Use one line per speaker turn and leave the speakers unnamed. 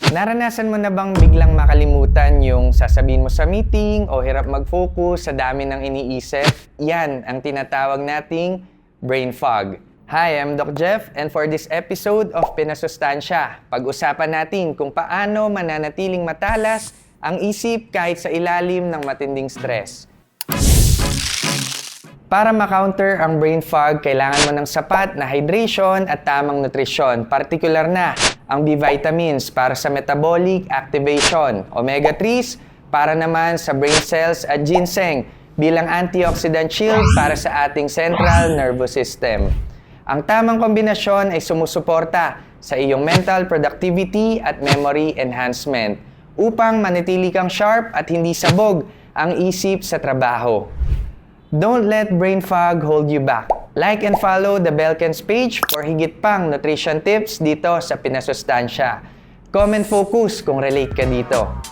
Naranasan mo na bang biglang makalimutan yung sasabihin mo sa meeting o hirap mag-focus sa dami ng iniisip? Yan ang tinatawag nating brain fog. Hi, I'm Doc Jeff, and for this episode of Pinasustansya, pag-usapan natin kung paano mananatiling matalas ang isip kahit sa ilalim ng matinding stress. Para ma-counter ang brain fog, kailangan mo ng sapat na hydration at tamang nutrisyon, partikular na ang B vitamins para sa metabolic activation, omega-3s para naman sa brain cells at ginseng bilang antioxidant shield para sa ating central nervous system. Ang tamang kombinasyon ay sumusuporta sa iyong mental productivity at memory enhancement upang manatili kang sharp at hindi sabog ang isip sa trabaho. Don't let brain fog hold you back. Like and follow the Belkens page for higit pang nutrition tips dito sa Pinasustansya. Comment focus kung relate ka dito.